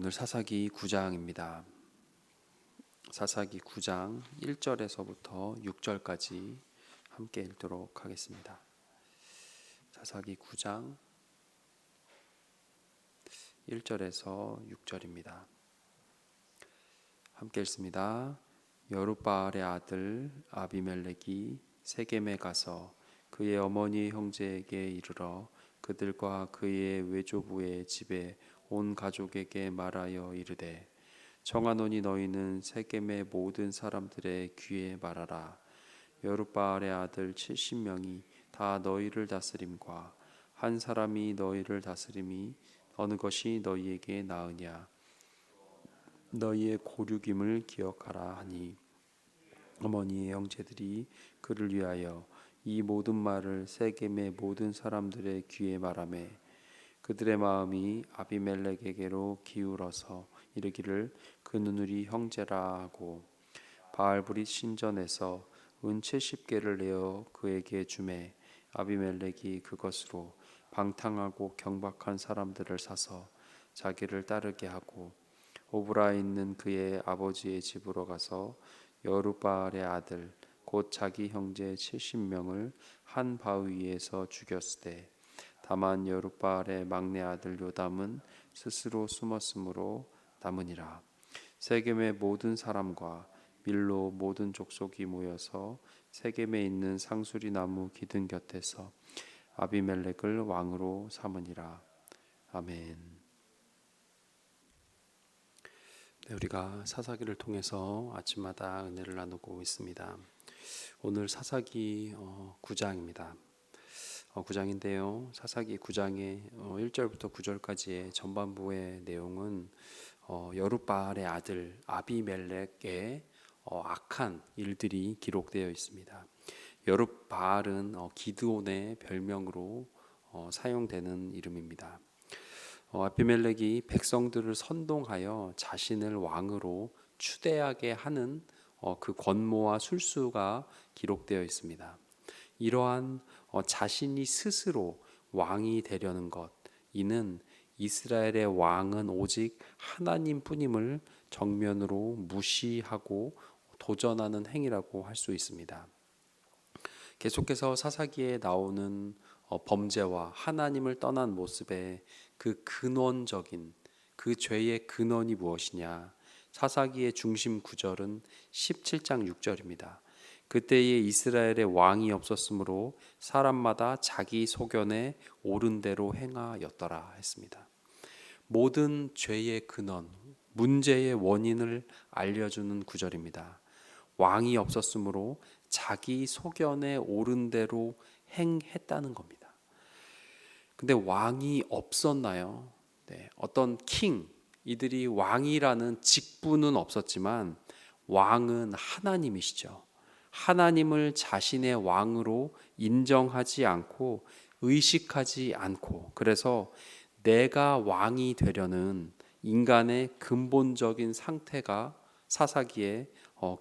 오늘 사사기 9장입니다. 사사기 9장 1절에서부터 6절까지 함께 읽도록 하겠습니다. 사사기 9장 1절에서 6절입니다. 함께 읽습니다. 여룻바알의 아들 아비멜렉이 세겜에 가서 그의 어머니 형제에게 이르러 그들과 그의 외조부의 집에 온 가족에게 말하여 이르되 청하노니 너희는 세겜의 모든 사람들의 귀에 말하라. 여룻바알의 아들 70명이 다 너희를 다스림과 한 사람이 너희를 다스림이 어느 것이 너희에게 나으냐. 너희의 고륙임을 기억하라 하니 어머니의 형제들이 그를 위하여 이 모든 말을 세겜의 모든 사람들의 귀에 말하매 그들의 마음이 아비멜렉에게로 기울어서 이르기를 그는 우리 형제라 하고 바알브릿 신전에서 은 70개를 내어 그에게 주매 아비멜렉이 그것으로 방탕하고 경박한 사람들을 사서 자기를 따르게 하고 오브라에 있는 그의 아버지의 집으로 가서 여룻바알의 아들 곧 자기 형제 70명을 한 바위 위에서 죽였으되 다만 여룻바알의 막내 아들 요담은 스스로 숨었으므로 남으니라. 세겜의 모든 사람과 밀로 모든 족속이 모여서 세겜에 있는 상수리 나무 기둥 곁에서 아비멜렉을 왕으로 삼으니라. 아멘. 네, 우리가 사사기를 통해서 아침마다 은혜를 나누고 있습니다. 오늘 사사기 9장입니다. 9장인데요. 사사기 9장의 1절부터 9절까지의 전반부의 내용은 여룻바알의 아들 아비멜렉의 악한 일들이 기록되어 있습니다. 여룻바알은 기드온의 별명으로 사용되는 이름입니다. 아비멜렉이 백성들을 선동하여 자신을 왕으로 추대하게 하는 그 권모와 술수가 기록되어 있습니다. 이러한 자신이 스스로 왕이 되려는 것, 이는 이스라엘의 왕은 오직 하나님뿐임을 정면으로 무시하고 도전하는 행위라고 할 수 있습니다. 계속해서 사사기에 나오는 범죄와 하나님을 떠난 모습의 그 근원적인 그 죄의 근원이 무엇이냐? 사사기의 중심 구절은 17장 6절입니다. 그때에 이스라엘의 왕이 없었으므로 사람마다 자기 소견에 옳은 대로 행하였더라 했습니다. 모든 죄의 근원, 문제의 원인을 알려주는 구절입니다. 왕이 없었으므로 자기 소견에 옳은 대로 행했다는 겁니다. 근데 왕이 없었나요? 네, 어떤 킹, 이들이 왕이라는 직분은 없었지만 왕은 하나님이시죠. 하나님을 자신의 왕으로 인정하지 않고 의식하지 않고, 그래서 내가 왕이 되려는 인간의 근본적인 상태가 사사기에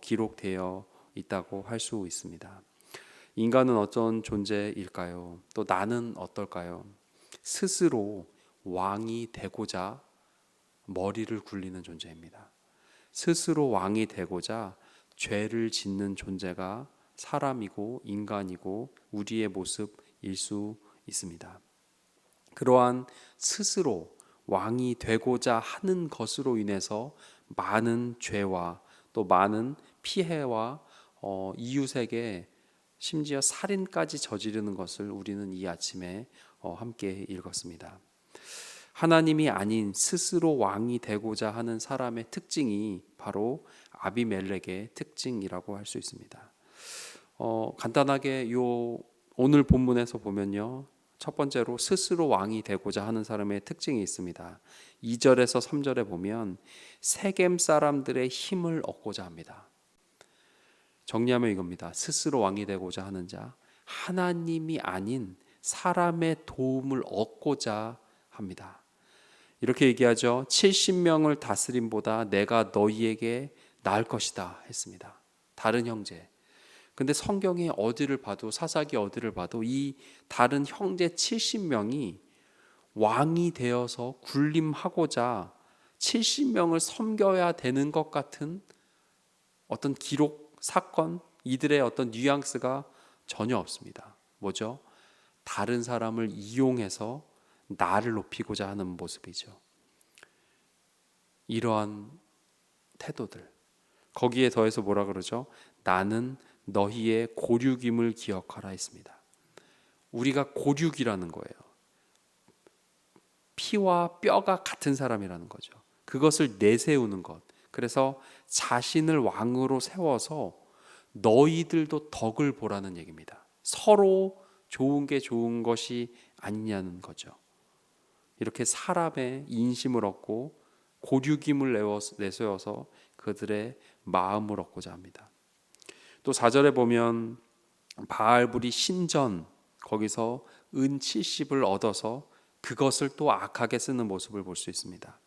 기록되어 있다고 할 수 있습니다. 인간은 어떤 존재일까요? 또 나는 어떨까요? 스스로 왕이 되고자 머리를 굴리는 존재입니다. 스스로 왕이 되고자 죄를 짓는 존재가 사람이고 인간이고 우리의 모습일 수 있습니다. 그러한 스스로 왕이 되고자 하는 것으로 인해서 많은 죄와 또 많은 피해와 이웃에게 심지어 살인까지 저지르는 것을 우리는 이 아침에 함께 읽었습니다. 하나님이 아닌 스스로 왕이 되고자 하는 사람의 특징이 바로 아비멜렉의 특징이라고 할 수 있습니다. 간단하게 오늘 본문에서 보면요, 첫 번째로 스스로 왕이 되고자 하는 사람의 특징이 있습니다. 2절에서 3절에 보면 세겜 사람들의 힘을 얻고자 합니다. 정리하면 이겁니다. 스스로 왕이 되고자 하는 자, 하나님이 아닌 사람의 도움을 얻고자 합니다. 이렇게 얘기하죠. 70명을 다스림보다 내가 너희에게 나을 것이다 했습니다. 다른 형제. 근데 성경에 어디를 봐도, 사사기 어디를 봐도 이 다른 형제 70명이 왕이 되어서 군림하고자 70명을 섬겨야 되는 것 같은 어떤 기록, 사건, 이들의 어떤 뉘앙스가 전혀 없습니다. 뭐죠? 다른 사람을 이용해서 나를 높이고자 하는 모습이죠. 이러한 태도들. 거기에 더해서 뭐라 그러죠? 나는 너희의 고륙임을 기억하라 했습니다. 우리가 고륙이라는 거예요. 피와 뼈가 같은 사람이라는 거죠. 그것을 내세우는 것. 그래서 자신을 왕으로 세워서 너희들도 덕을 보라는 얘기입니다. 서로 좋은 게 좋은 것이 아니냐는 거죠. 이렇게 사람의 인심을 얻고 고륙임을 내세워서 그들의 마음을 얻고자 합니다. 또 4절에 보면 바알불이 신전, 거기서 은 70을 얻어서 그것을 또 악하게 쓰는 모습을 볼 수 있습니다.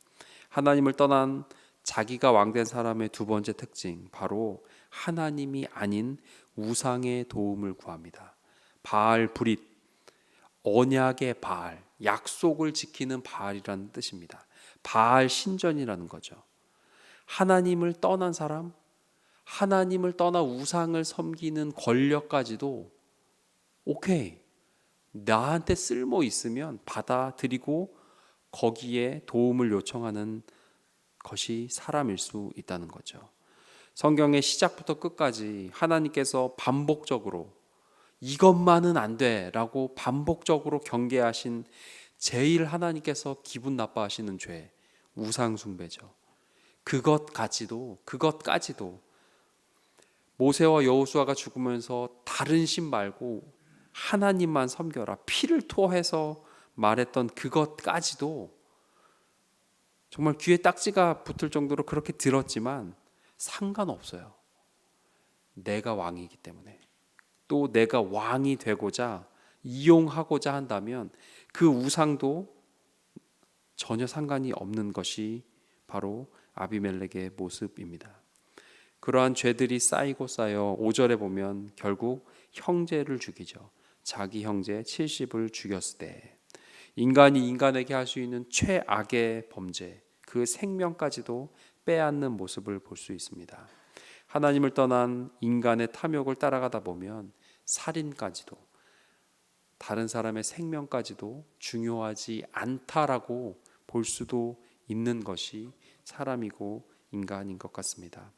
하나님을 떠난 자기가 왕된 사람의 두 번째 특징, 바로 하나님이 아닌 우상의 도움을 구합니다. 바알브릿, 언약의 바알, 약속을 지키는 바알이라는 뜻입니다. 바알 신전이라는 거죠. 하나님을 떠난 사람, 하나님을 떠나 우상을 섬기는 권력까지도 오케이, 나한테 쓸모 있으면 받아들이고 거기에 도움을 요청하는 것이 사람일 수 있다는 거죠. 성경의 시작부터 끝까지 하나님께서 반복적으로 이것만은 안 돼라고 반복적으로 경계하신 제일 하나님께서 기분 나빠하시는 죄, 우상 숭배죠. 그것까지도 모세와 여호수아가 죽으면서 다른 신 말고 하나님만 섬겨라, 피를 토해서 말했던 그것까지도 정말 귀에 딱지가 붙을 정도로 그렇게 들었지만 상관없어요. 내가 왕이기 때문에. 또 내가 왕이 되고자 이용하고자 한다면 그 우상도 전혀 상관이 없는 것이 바로 아비멜렉의 모습입니다. 그러한 죄들이 쌓이고 쌓여 5절에 보면 결국 형제를 죽이죠. 자기 형제 70을 죽였을 때 인간이 인간에게 할 수 있는 최악의 범죄, 그 생명까지도 빼앗는 모습을 볼 수 있습니다. 하나님을 떠난 인간의 탐욕을 따라가다 보면 살인까지도, 다른 사람의 생명까지도 중요하지 않다라고 볼 수도 있는 것이 사람이고 인간인 것 같습니다.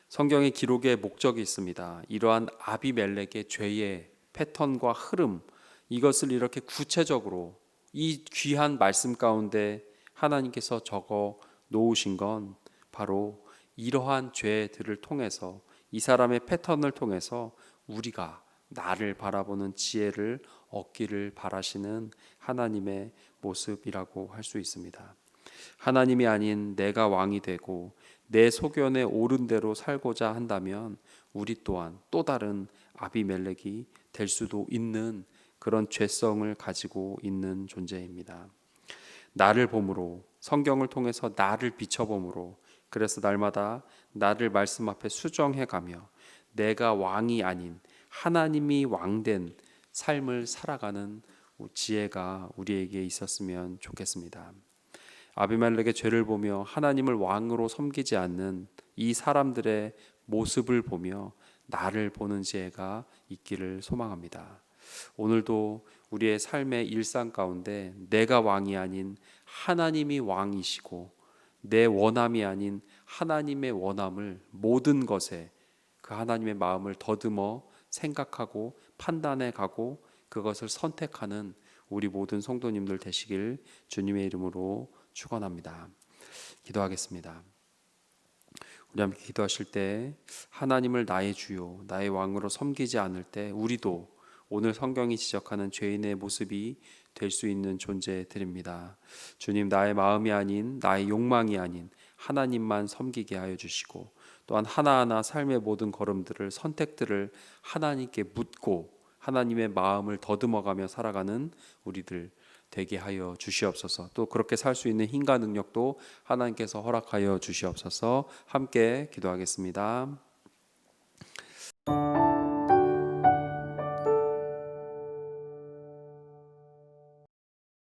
성경의 기록에 목적이 있습니다. 이러한 아비멜렉의 죄의 패턴과 흐름, 이것을 이렇게 구체적으로 이 귀한 말씀 가운데 하나님께서 적어 놓으신 건 바로 이러한 죄들을 통해서, 이 사람의 패턴을 통해서 우리가 나를 바라보는 지혜를 얻기를 바라시는 하나님의 모습이라고 할 수 있습니다. 하나님이 아닌 내가 왕이 되고 내 소견에 옳은 대로 살고자 한다면 우리 또한 또 다른 아비멜렉이 될 수도 있는 그런 죄성을 가지고 있는 존재입니다. 나를 봄으로, 성경을 통해서 나를 비춰봄으로, 그래서 날마다 나를 말씀 앞에 수정해가며 내가 왕이 아닌 하나님이 왕된 삶을 살아가는 지혜가 우리에게 있었으면 좋겠습니다. 아비멜렉의 죄를 보며 하나님을 왕으로 섬기지 않는 이 사람들의 모습을 보며 나를 보는 지혜가 있기를 소망합니다. 오늘도 우리의 삶의 일상 가운데 내가 왕이 아닌 하나님이 왕이시고 내 원함이 아닌 하나님의 원함을 모든 것에 그 하나님의 마음을 더듬어 생각하고 판단해 가고 그것을 선택하는 우리 모든 성도님들 되시길 주님의 이름으로 축원합니다. 기도하겠습니다. 우리 함께 기도하실 때 하나님을 나의 주요, 나의 왕으로 섬기지 않을 때 우리도 오늘 성경이 지적하는 죄인의 모습이 될 수 있는 존재들입니다. 주님, 나의 마음이 아닌, 나의 욕망이 아닌 하나님만 섬기게 하여 주시고, 또한 하나하나 삶의 모든 걸음들을, 선택들을 하나님께 묻고 하나님의 마음을 더듬어가며 살아가는 우리들 되게 하여 주시옵소서. 또 그렇게 살 수 있는 힘과 능력도 하나님께서 허락하여 주시옵소서. 함께 기도하겠습니다.